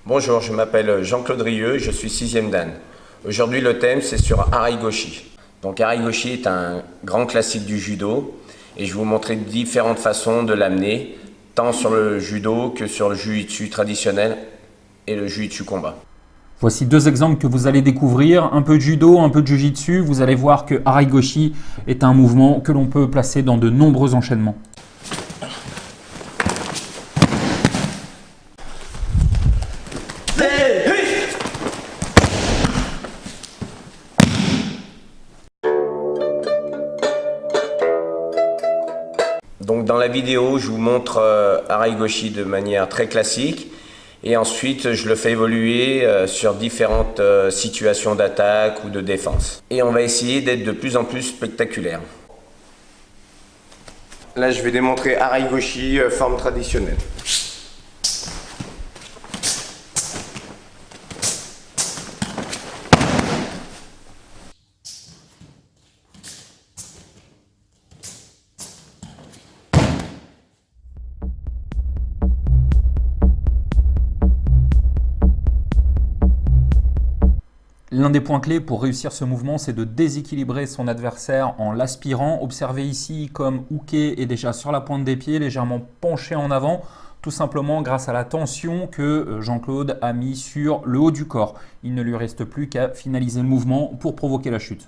Bonjour, je m'appelle Jean-Claude Rieux, je suis 6e dan. Aujourd'hui, le thème, c'est sur Harai-Goshi. Donc Harai-Goshi est un grand classique du judo et je vais vous montrer différentes façons de l'amener, tant sur le judo que sur le jiu-jitsu traditionnel et le jiu-jitsu combat. Voici deux exemples que vous allez découvrir, un peu de judo, un peu de jiu-jitsu. Vous allez voir que Harai-Goshi est un mouvement que l'on peut placer dans de nombreux enchaînements. Donc dans la vidéo, je vous montre Harai-Goshi de manière très classique et ensuite je le fais évoluer sur différentes situations d'attaque ou de défense. Et on va essayer d'être de plus en plus spectaculaire. Là, je vais démontrer Harai-Goshi forme traditionnelle. L'un des points clés pour réussir ce mouvement, c'est de déséquilibrer son adversaire en l'aspirant. Observez ici comme Uke est déjà sur la pointe des pieds, légèrement penché en avant, tout simplement grâce à la tension que Jean-Claude a mis sur le haut du corps. Il ne lui reste plus qu'à finaliser le mouvement pour provoquer la chute.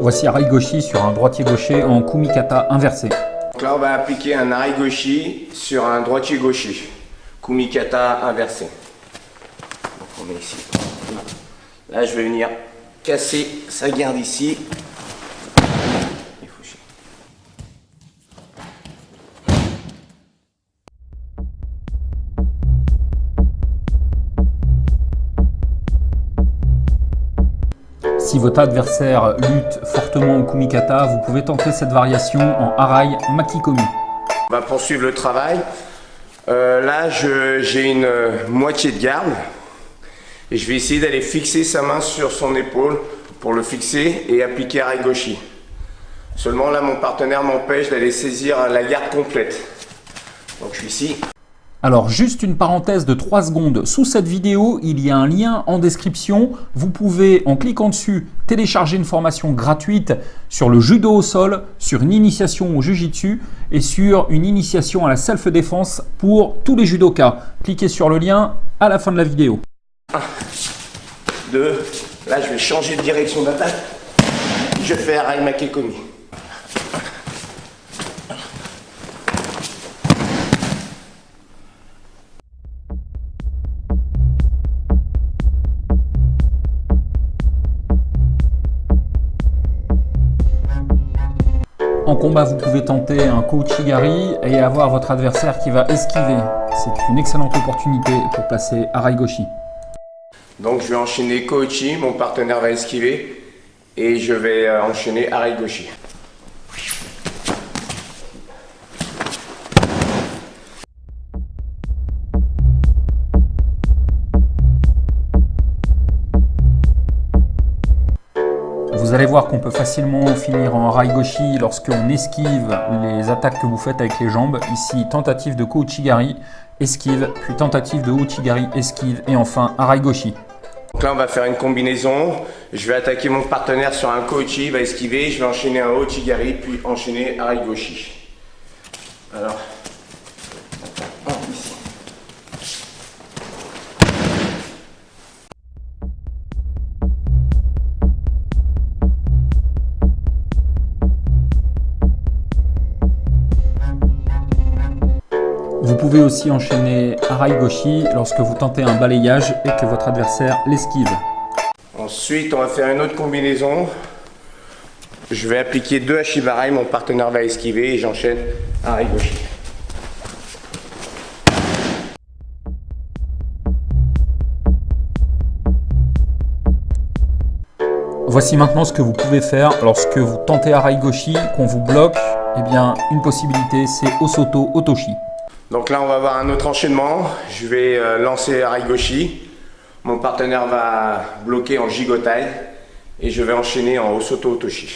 Voici Harai-Goshi sur un droitier-gaucher en Kumikata inversé. Donc là, on va appliquer un Harai-Goshi sur un droitier-gaucher. Kumikata inversé. Donc on met ici. Là, je vais venir casser sa garde ici. Il faut chier. Si votre adversaire lutte fortement au Kumikata, vous pouvez tenter cette variation en Harai Makikomi. On va poursuivre le travail. Là, j'ai une moitié de garde. Et je vais essayer d'aller fixer sa main sur son épaule pour le fixer et appliquer Harai-Goshi. Seulement là, mon partenaire m'empêche d'aller saisir la garde complète. Donc je suis ici. Alors juste une parenthèse de 3 secondes, sous cette vidéo il y a un lien en description, vous pouvez en cliquant dessus télécharger une formation gratuite sur le judo au sol, sur une initiation au jiu-jitsu et sur une initiation à la self-défense pour tous les judokas. Cliquez sur le lien à la fin de la vidéo. 1, 2, là je vais changer de direction d'attaque, je fais Harai Makikomi. En combat, vous pouvez tenter un Kouchigari et avoir votre adversaire qui va esquiver. C'est une excellente opportunité pour placer Harai-Goshi. Donc je vais enchaîner Kouchi, mon partenaire va esquiver et je vais enchaîner Harai-Goshi. Vous allez voir qu'on peut facilement finir en Harai-Goshi lorsqu'on esquive les attaques que vous faites avec les jambes. Ici, tentative de Kouchigari, esquive, puis tentative de Ouchigari, esquive et enfin Harai-Goshi. Donc là, on va faire une combinaison. Je vais attaquer mon partenaire sur un Kouchi, il va esquiver. Je vais enchaîner un Ouchigari, puis enchaîner Harai-Goshi. Alors, ici. Vous pouvez aussi enchaîner Harai-Goshi lorsque vous tentez un balayage et que votre adversaire l'esquive. Ensuite, on va faire une autre combinaison. Je vais appliquer 2 Hachibarai, mon partenaire va esquiver et j'enchaîne Harai-Goshi. Voici maintenant ce que vous pouvez faire lorsque vous tentez Harai-Goshi, qu'on vous bloque. Eh bien, une possibilité, c'est Osoto Otoshi. Donc là, on va avoir un autre enchaînement. Je vais lancer Harai-Goshi. Mon partenaire va bloquer en Jigotai et je vais enchaîner en Osoto Otoshi.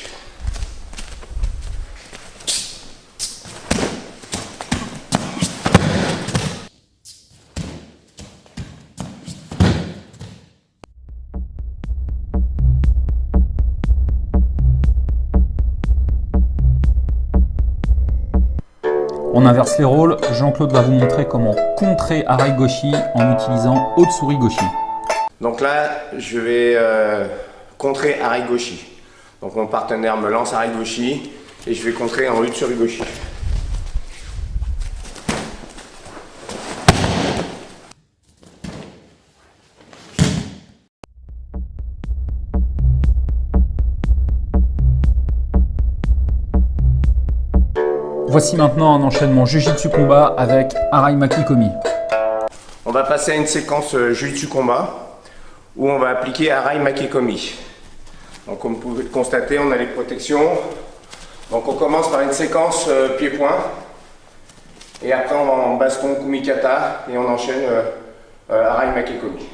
On inverse les rôles, Jean-Claude va vous montrer comment contrer Harai-Goshi en utilisant Otsuri-Goshi. Donc là, je vais contrer Harai-Goshi. Donc mon partenaire me lance Harai-Goshi et je vais contrer en Utsuri-Goshi. Voici maintenant un enchaînement Jujitsu Combat avec Harai Makikomi. On va passer à une séquence Jujitsu Combat où on va appliquer Harai Makikomi. Donc comme vous pouvez le constater, on a les protections. Donc on commence par une séquence pied-point. Et après on va en baston Kumikata et on enchaîne Harai Makikomi.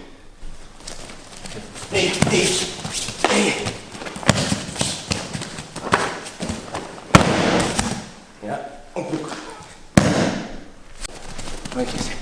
Et là, on boucle. On va casser.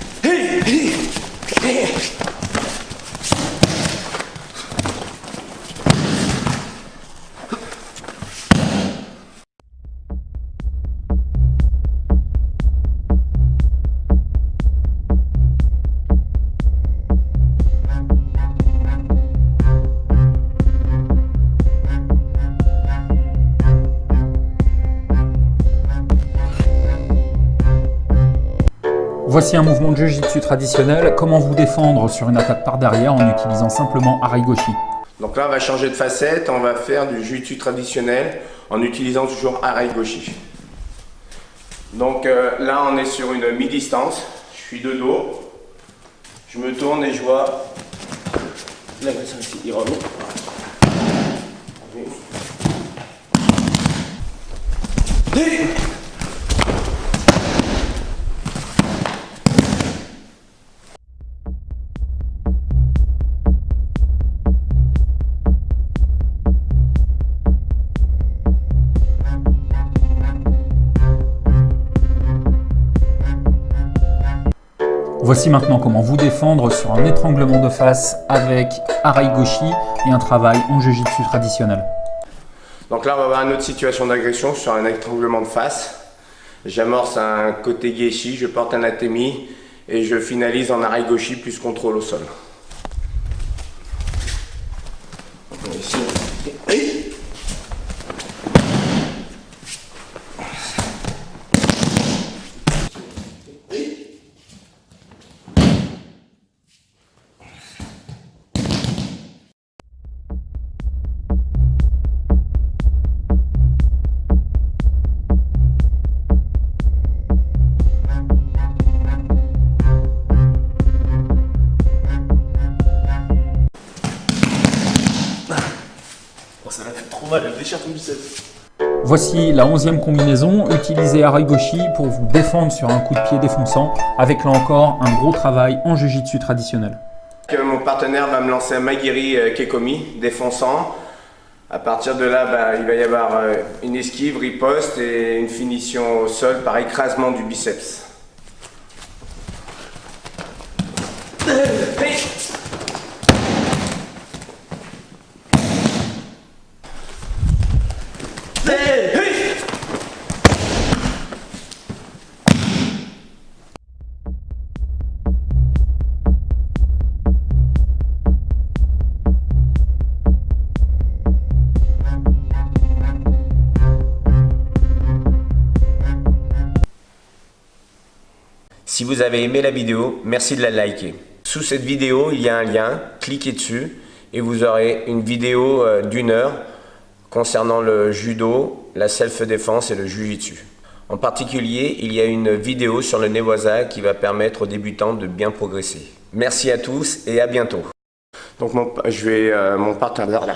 Voici un mouvement de Jiu-Jitsu traditionnel, comment vous défendre sur une attaque par derrière en utilisant simplement Harai-Goshi. Donc là on va changer de facette, on va faire du Jiu-Jitsu traditionnel en utilisant toujours Harai-Goshi. Donc là on est sur une mi-distance, je suis de dos, je me tourne et je vois l'adversaire ici, il remonte. Voici maintenant comment vous défendre sur un étranglement de face avec Harai-Goshi et un travail en Jiu-Jitsu traditionnel. Donc là on va avoir une autre situation d'agression sur un étranglement de face. J'amorce un côté Geshi, je porte un Atemi et je finalise en Harai-Goshi plus contrôle au sol. Ici. Ça l'a fait trop mal, elle déchire ton biceps. Voici la 11e combinaison, utilisez Harai-Goshi pour vous défendre sur un coup de pied défonçant, avec là encore un gros travail en Jiu-Jitsu traditionnel. Mon partenaire va me lancer un Magiri Kekomi défonçant. À partir de là, il va y avoir une esquive, riposte et une finition au sol par écrasement du biceps. Si vous avez aimé la vidéo, merci de la liker. Sous cette vidéo, il y a un lien, cliquez dessus et vous aurez une vidéo d'1 heure concernant le judo, la self-défense et le jujitsu. En particulier, il y a une vidéo sur le Newaza qui va permettre aux débutants de bien progresser. Merci à tous et à bientôt. Donc mon partenaire là.